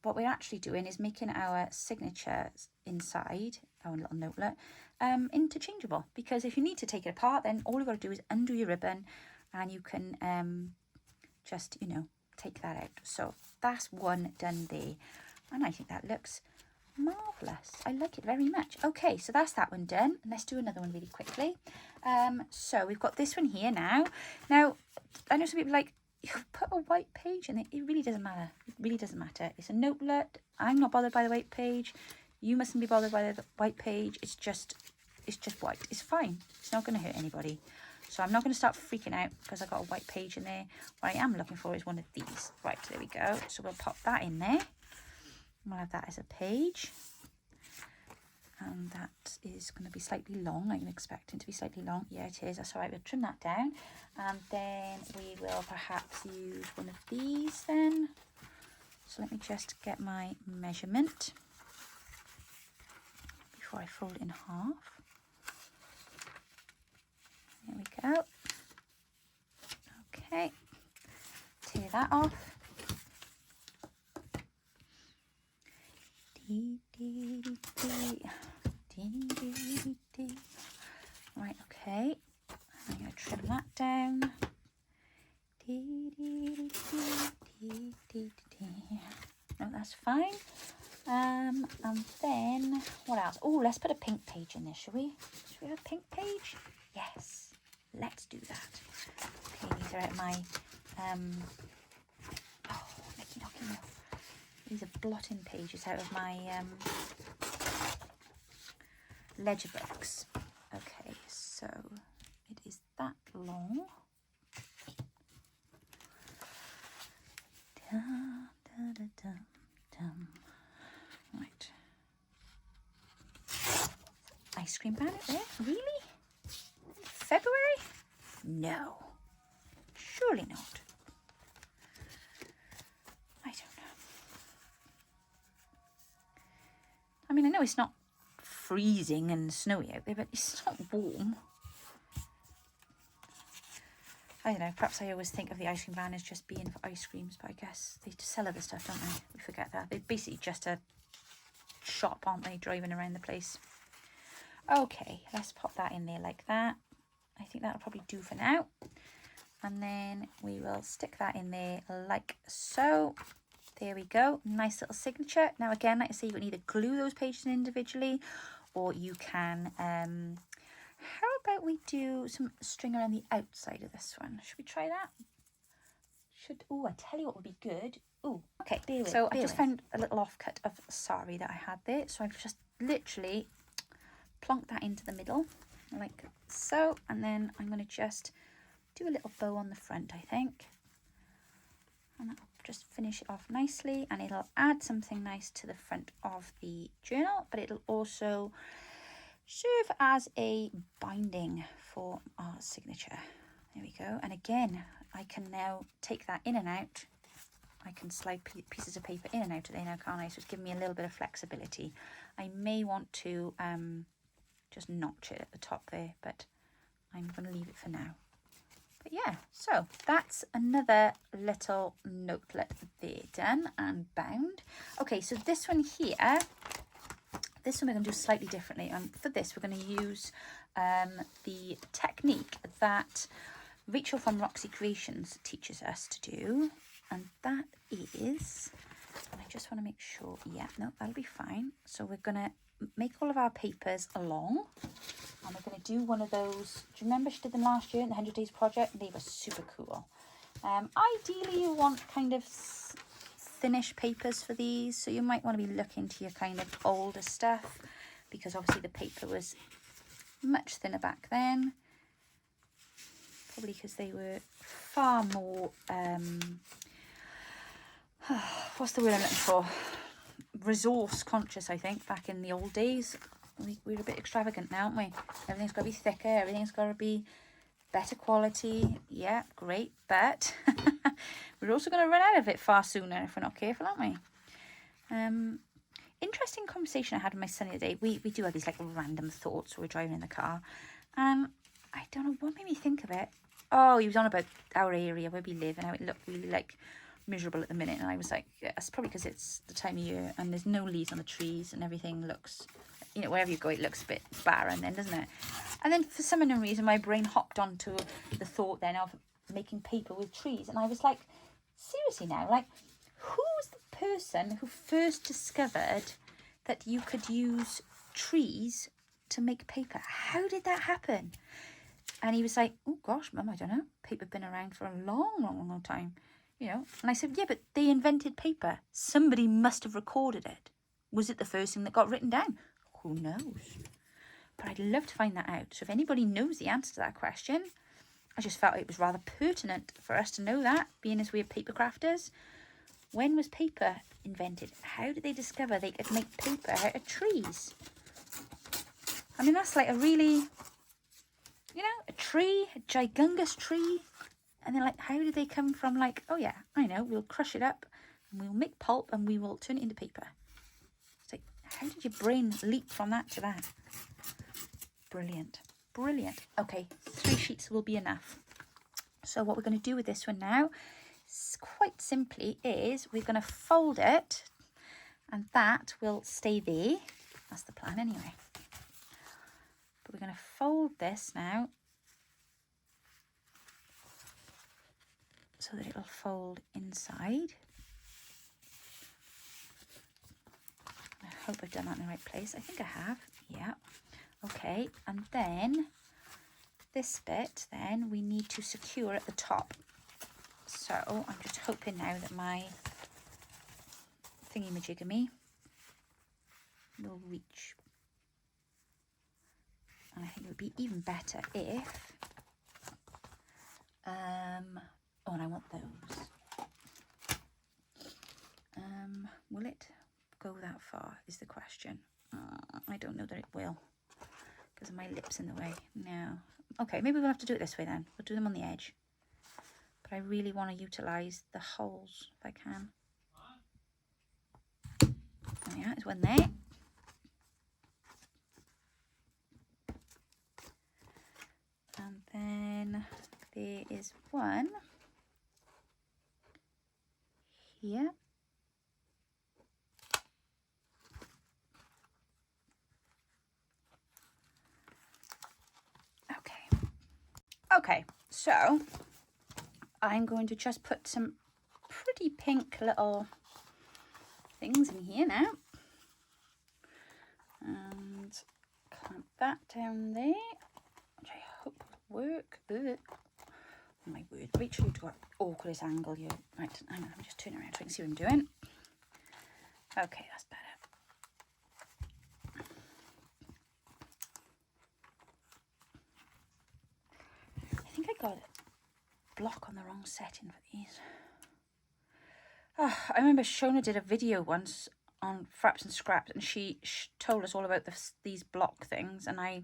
what we're actually doing is making our signatures inside our little notelet interchangeable, because if you need to take it apart, then all you've got to do is undo your ribbon and you can just, you know, take that out. So that's one done there, and I think that looks marvellous. I like it very much. Okay, so that's that one done. Let's do another one really quickly. So we've got this one here now. Now, I know some people like, you put a white page in it. It really doesn't matter. It really doesn't matter. It's a notelet. I'm not bothered by the white page. You mustn't be bothered by the white page. It's just white. It's fine. It's not going to hurt anybody. So I'm not going to start freaking out because I got a white page in there. What I am looking for is one of these. Right, there we go. So we'll pop that in there. We'll have that as a page. And that is going to be slightly long. I'm expecting to be slightly long. Yeah, it is. That's all right. We'll trim that down. And then we will perhaps use one of these then. So let me just get my measurement before I fold it in half. There we go. Okay. Tear that off. Right, okay. I'm going to trim that down. No, that's fine. And then what else? Oh, let's put a pink page in there, shall we? Should we have a pink page? Yes, let's do that. Okay, these are out of my these are blotting pages out of my ledger books. Okay, so it is that long. Right. Ice cream banner there? Really? February? No. Surely not. I don't know. I mean, I know it's not freezing and snowy out there, but it's not warm. I don't know, perhaps I always think of the ice cream van as just being for ice creams, but I guess they sell other stuff, don't they? We forget that. They're basically just a shop, aren't they, driving around the place. Okay, let's pop that in there like that. I think that'll probably do for now. And then we will stick that in there like so. There we go, nice little signature. Now again, like I say, you can either glue those pages in individually, or you can, how about we do some string around the outside of this one? Should we try that? Oh, I tell you what would be good. Oh, okay, so I just found a little offcut of sari that I had there. So I've just literally plonked that into the middle like so. And then I'm going to just do a little bow on the front, I think. And that'll just finish it off nicely, and it'll add something nice to the front of the journal, but it'll also serve as a binding for our signature. There we go. And again, I can now take that in and out. I can slide pieces of paper in and out of there now, can't I? So it's giving me a little bit of flexibility. I may want to just notch it at the top there, but I'm going to leave it for now. But yeah, so that's another little notelet there done and bound. Okay, so this one here, this one we're going to do slightly differently. And for this, we're going to use the technique that Rachel from Roxy Creations teaches us to do. And that is, and I just want to make sure, yeah, no, that'll be fine. So we're going to make all of our papers long. And we're going to do one of those. Do you remember she did them last year in the 100 Days project? They were super cool. Ideally, you want kind of thinnish papers for these. So you might want to be looking to your kind of older stuff, because obviously the paper was much thinner back then. probably because they were far more, what's the word I'm looking for? Resource conscious, I think, back in the old days. We're a bit extravagant now, aren't we? Everything's got to be thicker, everything's got to be better quality. Yeah, great, but we're also going to run out of it far sooner if we're not careful, aren't we? Interesting conversation I had with my son the other day. We do have these like random thoughts when we're driving in the car, and I don't know what made me think of it. Oh, he was on about our area where we live and how it looked really like miserable at the minute, and I was like, yeah, it's probably because it's the time of year and there's no leaves on the trees and everything looks, you know, wherever you go it looks a bit barren then, doesn't it? And then for some unknown reason my brain hopped onto the thought then of making paper with trees, and I was like, seriously now, like, who was the person who first discovered that you could use trees to make paper? How did that happen? And he was like, oh gosh, Mum, I don't know, paper's been around for a long time, you know. And I said, yeah, but they invented paper. Somebody must have recorded it. Was it the first thing that got written down? Who knows? But I'd love to find that out. So if anybody knows the answer to that question, I just felt it was rather pertinent for us to know that, being as we're paper crafters. When was paper invented? How did they discover they could make paper out of trees? I mean, that's like a really, you know, a tree, a gigungous tree. And they're like, how did they come from like, oh yeah, I know, we'll crush it up and we'll make pulp and we will turn it into paper. It's like, how did your brain leap from that to that? Brilliant, brilliant. Okay, 3 sheets will be enough. So what we're going to do with this one now, quite simply, is we're going to fold it and that will stay there. That's the plan anyway. But we're going to fold this now so that it'll fold inside. I hope I've done that in the right place. I think I have. Yeah. Okay. And then this bit, then we need to secure at the top. So I'm just hoping now that my thingy-majigamy will reach. And I think it would be even better if, oh, and I want those. Will it go that far is the question. I don't know that it will because of my lips in the way. No. Okay, maybe we'll have to do it this way then. We'll do them on the edge. But I really want to utilise the holes if I can. Oh yeah, there's one there. And then there is one here. Okay, so I'm going to just put some pretty pink little things in here now. And clamp that down there, which I hope will work. Oh my word, Rachel, you've got awkwardest angle here. Right, hang on, let me just turn around so I can see what I'm doing. Okay, that's better. I think I got a block on the wrong setting for these. Oh, I remember Shona did a video once on Fraps and Scraps, and she told us all about these block things, and I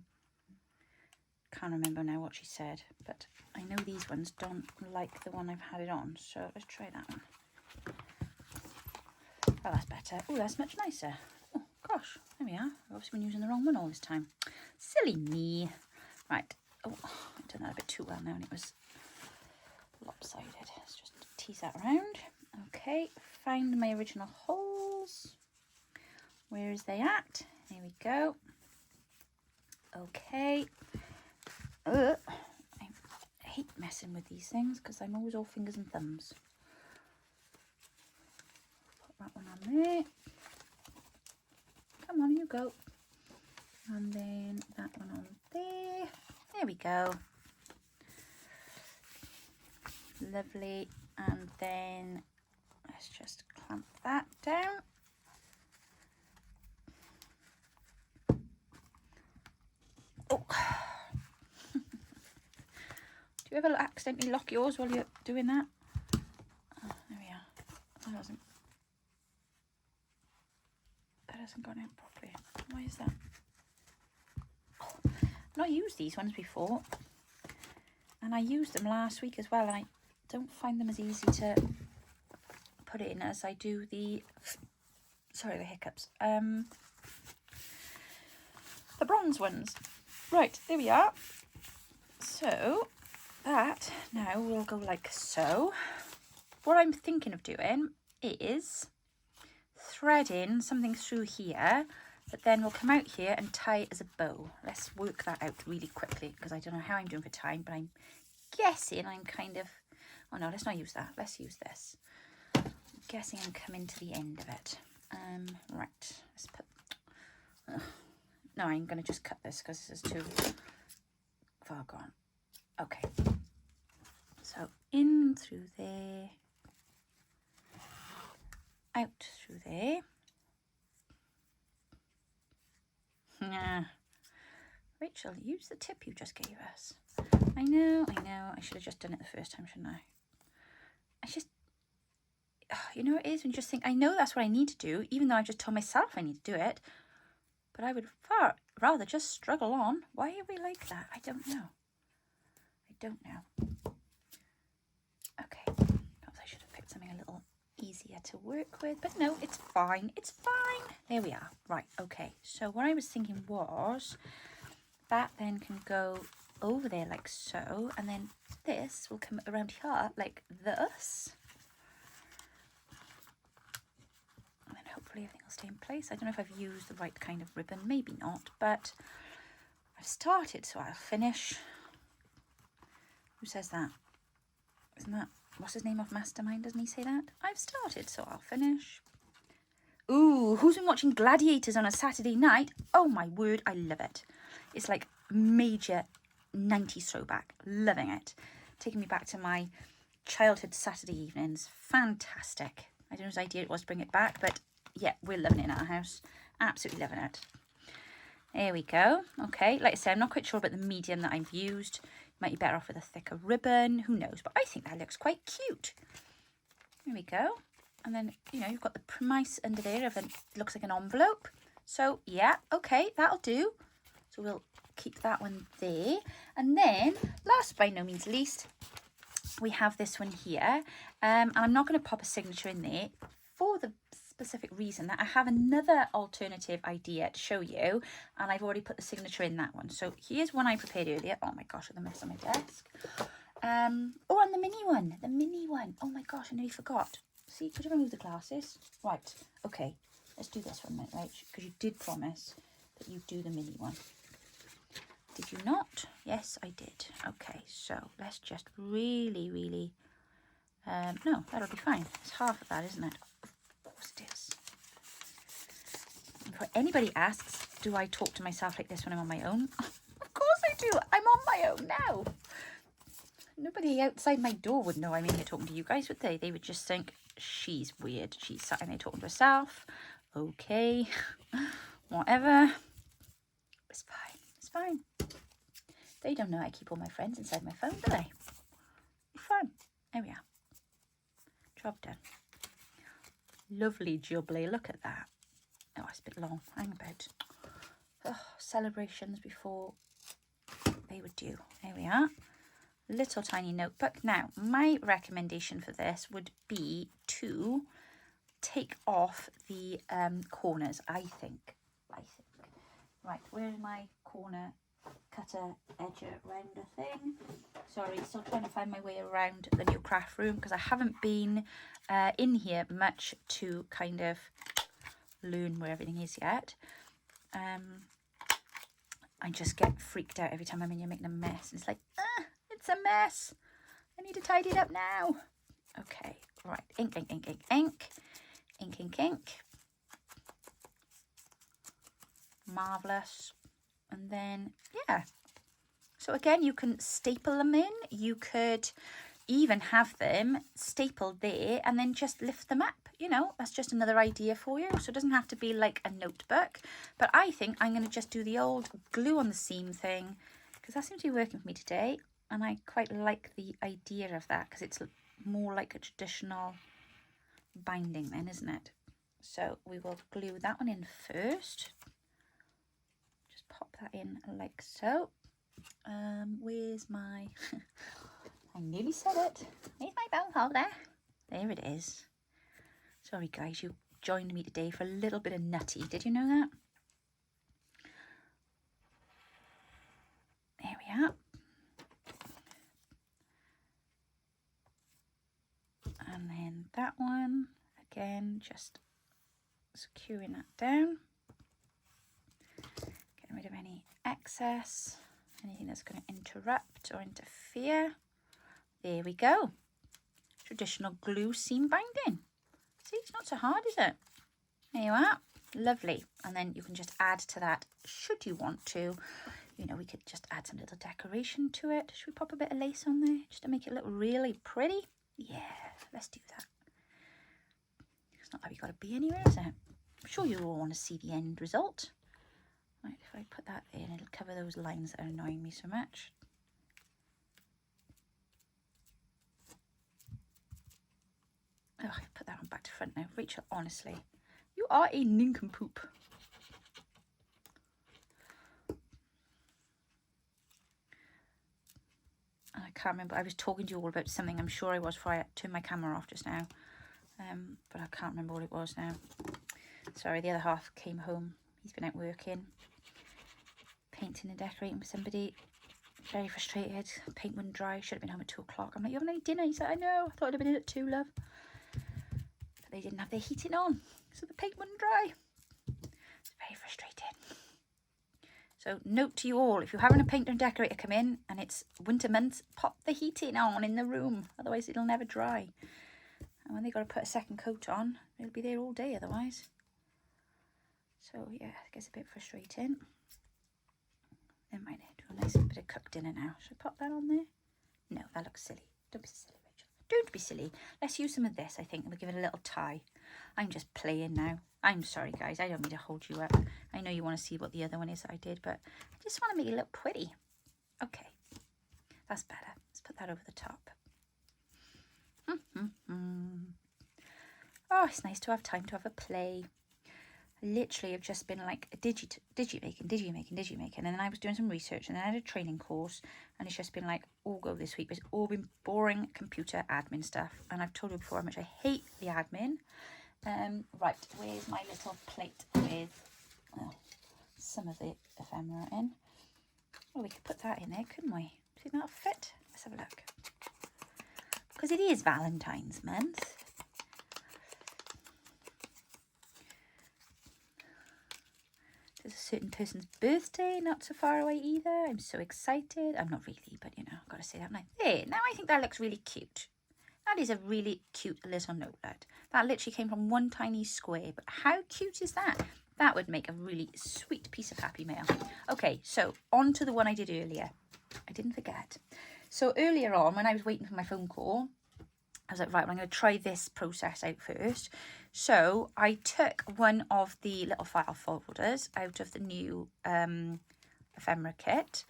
can't remember now what she said, but I know these ones don't like the one I've had it on, so let's try that one. Oh, that's better. Oh, that's much nicer. Oh gosh, there we are. I've obviously been using the wrong one all this time. Silly me. Right. Oh, I've done that a bit too well now, and it was lopsided. Let's just tease that around. Okay, find my original holes. Where is they at? Here we go. Okay. I hate messing with these things because I'm always all fingers and thumbs. Put that one on there. Come on, you go. And then that one on there. There we go. Lovely. And then let's just clamp that down. Oh. Do you you ever accidentally lock yours while you're doing that? Oh, there we are. That hasn't gone in properly. Why is that? Oh, I've not used these ones before. And I used them last week as well. And I don't find them as easy to put it in as I do the... Sorry, the hiccups. The bronze ones. Right, there we are. So that now will go like so. What I'm thinking of doing is threading something through here, but then we'll come out here and tie it as a bow. Let's work that out really quickly because I don't know how I'm doing for time, but I'm guessing I'm kind of... Oh no, let's not use that. Let's use this. I'm guessing I'm coming to the end of it. Right, let's put... No, I'm going to just cut this because this is too far gone. Okay. So in through there. Out through there. Rachel, use the tip you just gave us. I know. I should have just done it the first time, shouldn't I? You know what it is when you just think, I know that's what I need to do, even though I've just told myself I need to do it. But I would far rather just struggle on. Why are we like that? I don't know. Okay. Perhaps I should have picked something a little easier to work with. But no, it's fine. It's fine. There we are. Right, okay. So what I was thinking was that then can go over there like so. And then this will come around here like this. Hopefully everything will stay in place. I don't know if I've used the right kind of ribbon, maybe not, but I've started, so I'll finish. Who says that? Isn't that, what's his name of Mastermind? Doesn't he say that? I've started, so I'll finish. Ooh, who's been watching Gladiators on a Saturday night? Oh my word, I love it. It's like major 90s throwback. Loving it. Taking me back to my childhood Saturday evenings. Fantastic. I don't know whose idea it was to bring it back, but yeah, we're loving it in our house. Absolutely loving it. There we go. Okay, like I said, I'm not quite sure about the medium that I've used. Might be better off with a thicker ribbon. Who knows? But I think that looks quite cute. There we go. And then, you know, you've got the premise under there of it looks like an envelope. So, yeah, okay, that'll do. So we'll keep that one there. And then, last by no means least, we have this one here. And I'm not going to pop a signature in there for the specific reason that I have another alternative idea to show you, and I've already put the signature in that one. So here's one I prepared earlier. Oh my gosh, with a mess on my desk. Oh, and the mini one. Oh my gosh, I nearly forgot. See, could you remove the glasses? Right, okay, let's do this for a minute, right? Because you did promise that you'd do the mini one. Did you not? Yes, I did. Okay, so let's just really no, that'll be fine. It's half of that, isn't it? Of course it is. And for anybody asks, do I talk to myself like this when I'm on my own? Of course I do. I'm on my own now. Nobody outside my door would know I'm in here talking to you guys, would they? They would just think, she's weird. She's sat in there talking to herself. Okay, whatever. It's fine. It's fine. They don't know I keep all my friends inside my phone, do they? It's fun. There we are. Job done. Lovely jubbly. Look at that. Oh, it's a bit long. Hang about. Oh, celebrations before they were due. There we are. Little tiny notebook. Now, my recommendation for this would be to take off the corners, I think. Right, where's my corner cutter edger rounder thing? Sorry, still trying to find my way around the new craft room because I haven't been in here much to kind of learn where everything is yet. I just get freaked out every time I'm in here making a mess. It's like, it's a mess. I need to tidy it up now. Okay, right, ink. Marvellous. And then, yeah. So again, you can staple them in. You could even have them stapled there and then just lift them up. You know, that's just another idea for you. So it doesn't have to be like a notebook. But I think I'm going to just do the old glue on the seam thing because that seems to be working for me today. And I quite like the idea of that because it's more like a traditional binding then, isn't it? So we will glue that one in first. Just pop that in like so. Where's my... I nearly said it. Here's my bone holder. There it is. Sorry guys, you joined me today for a little bit of nutty. Did you know that? There we are. And then that one, again, just securing that down. Getting rid of any excess, anything that's going to interrupt or interfere. There we go. Traditional glue seam binding. See, it's not so hard, is it? There you are. Lovely. And then you can just add to that, should you want to. You know, we could just add some little decoration to it. Should we pop a bit of lace on there just to make it look really pretty? Yeah, let's do that. It's not like we've got to be anywhere, is it? I'm sure you all want to see the end result. Right, if I put that in, it'll cover those lines that are annoying me so much. Oh, I put that one back to front now. Rachel, honestly, you are a nincompoop. I can't remember. I was talking to you all about something. I'm sure I was before I turned my camera off just now. But I can't remember what it was now. Sorry, the other half came home. He's been out working, painting and decorating with somebody. Very frustrated. Paint wouldn't dry. Should have been home at 2 o'clock. I'm like, you haven't had dinner? He said, I know. I thought I'd have been in at 2, love. But they didn't have their heating on, so the paint wouldn't dry. It's very frustrating. So note to you all, if you're having a painter and decorator come in and it's winter months, pop the heating on in the room. Otherwise it'll never dry. And when they've got to put a second coat on, it'll be there all day otherwise. So yeah, it gets a bit frustrating. Then might do a nice bit of cooked dinner now. Should I pop that on there? No, that looks silly. Don't be silly, Rachel. Don't be silly. Let's use some of this, I think, and we'll give it a little tie. I'm just playing now. I'm sorry, guys. I don't mean to hold you up. I know you want to see what the other one is that I did, but I just want to make it look pretty. Okay, that's better. Let's put that over the top. Oh, it's nice to have time to have a play. Literally, I've just been like digi making, and then I was doing some research, and then I had a training course, and it's just been like all go this week. It's all been boring computer admin stuff, and I've told you before how much I hate the admin. Right, where's my little plate with some of the ephemera in? Oh, we could put that in there, couldn't we? Think that'll fit? Let's have a look. Because it is Valentine's month. There's a certain person's birthday not so far away either. I'm so excited. I'm not really, but you know, I've got to say that now. There, now I think that looks really cute. That is a really cute little notelet. That literally came from one tiny square, but how cute is that? That would make a really sweet piece of happy mail. Okay, so on to the one I did earlier. I didn't forget. So earlier on, when I was waiting for my phone call, I was like, right, well, I'm going to try this process out first. So I took one of the little file folders out of the new ephemera kit.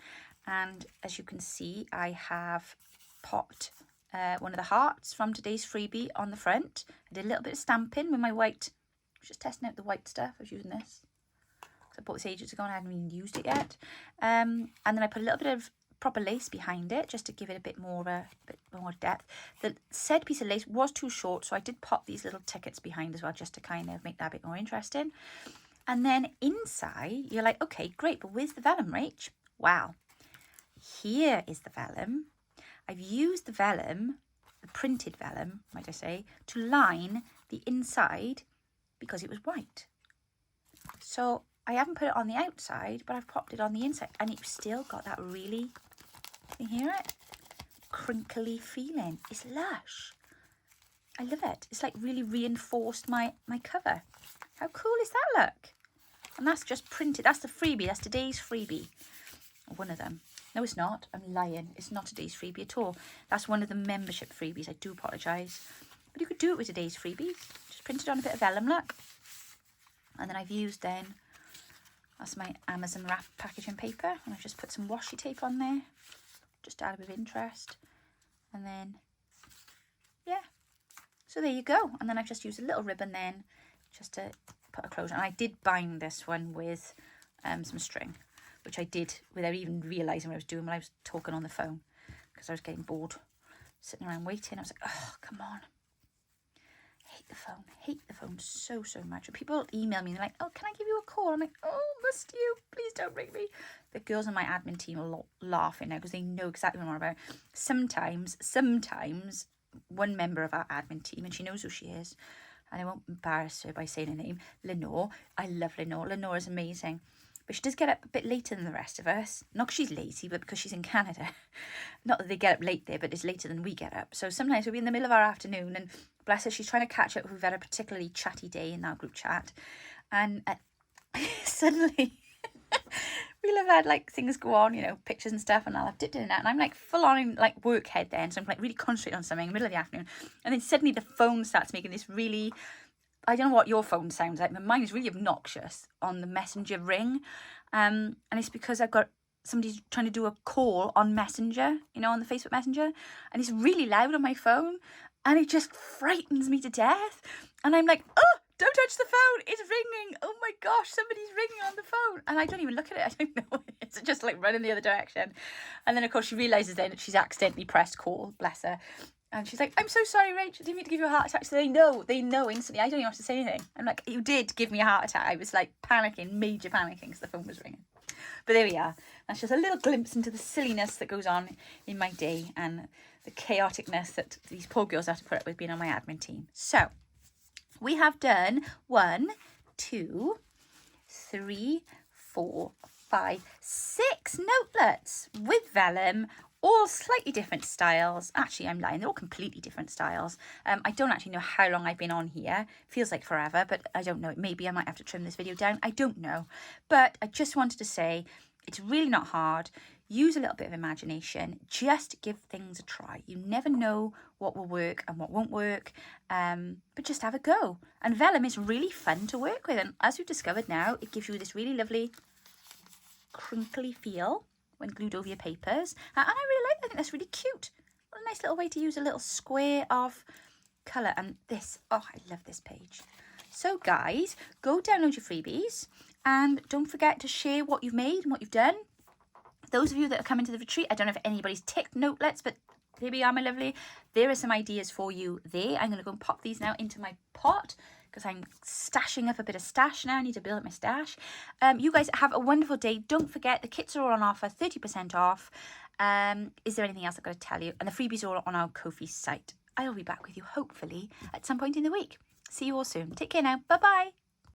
And as you can see, I have popped one of the hearts from today's freebie on the front. I did a little bit of stamping with my white. I was just testing out the white stuff. I was using this. I bought this ages ago and I hadn't even used it yet. And then I put a little bit of proper lace behind it just to give it a bit more depth. The said piece of lace was too short, so I did pop these little tickets behind as well just to kind of make that a bit more interesting. And then inside you're like, okay, great, but where's the vellum, Rach? Wow, here is the vellum. I've used the vellum, the printed vellum might I say, to line the inside because it was white. So I haven't put it on the outside, but I've popped it on the inside, and it's still got that really, can you hear it? Crinkly feeling. It's lush. I love it. It's like really reinforced my cover. How cool is that look? And that's just printed. That's the freebie. That's today's freebie. Or one of them. No, it's not. I'm lying. It's not today's freebie at all. That's one of the membership freebies. I do apologise. But you could do it with today's freebies. Just print it on a bit of vellum, look. And then I've used then, that's my Amazon wrap packaging paper. And I've just put some washi tape on there. just out of interest. And then, yeah. So there you go. And then I've just used a little ribbon then just to put a closure. And I did bind this one with some string, which I did without even realising what I was doing when I was talking on the phone, because I was getting bored sitting around waiting. I was like, oh, come on. Hate the phone so much. People email me and they're like, oh, can I give you a call? I'm like, oh, must you? Please don't ring me. The girls on my admin team are laughing now because they know exactly what I'm on about. Sometimes one member of our admin team, and she knows who she is, and I won't embarrass her by saying her name, Lenore. I love Lenore. Lenore is amazing. But she does get up a bit later than the rest of us. Not because she's lazy, but because she's in Canada. Not that they get up late there, but it's later than we get up. So sometimes we'll be in the middle of our afternoon, and bless her, she's trying to catch up. We've had a particularly chatty day in our group chat. And suddenly, we'll have had like things go on, you know, pictures and stuff, and I'll have dipped in and out. And I'm like full on in like work head then. So I'm like really concentrating on something in the middle of the afternoon. And then suddenly the phone starts making this really... I don't know what your phone sounds like, but mine is really obnoxious on the messenger ring. And it's because I've got somebody's trying to do a call on Messenger, you know, on the Facebook Messenger. And it's really loud on my phone. And it just frightens me to death. And I'm like, oh, don't touch the phone. It's ringing. Oh my gosh, somebody's ringing on the phone. And I don't even look at it. I don't know what it is. It's just like running the other direction. And then, of course, she realises then that she's accidentally pressed call, bless her. And she's like, I'm so sorry, Rach. I didn't mean to give you a heart attack. So they know instantly. I don't even have to say anything. I'm like, you did give me a heart attack. I was like panicking, major panicking because the phone was ringing. But there we are. That's just a little glimpse into the silliness that goes on in my day and the chaoticness that these poor girls have to put up with being on my admin team. So we have done 1, 2, 3, 4, 5, 6 notelets with vellum, all slightly different styles. Actually, I'm lying. They're all completely different styles. I don't actually know how long I've been on here. Feels like forever, but I don't know. Maybe I might have to trim this video down. I don't know. But I just wanted to say it's really not hard. Use a little bit of imagination. Just give things a try. You never know what will work and what won't work, but just have a go. And vellum is really fun to work with. And as we've discovered now, it gives you this really lovely crinkly feel when glued over your papers. And I really like that. I think that's really cute. What a nice little way to use a little square of colour. And this, oh, I love this page. So guys, go download your freebies and don't forget to share what you've made and what you've done. Those of you that are coming to the retreat, I don't know if anybody's ticked notelets, but there we are, my lovely. There are some ideas for you there. I'm going to go and pop these now into my pot because I'm stashing up a bit of stash now. I need to build up my stash. You guys have a wonderful day. Don't forget, the kits are all on offer, 30% off. Is there anything else I've got to tell you? And the freebies are all on our Ko-fi site. I'll be back with you, hopefully, at some point in the week. See you all soon. Take care now. Bye-bye.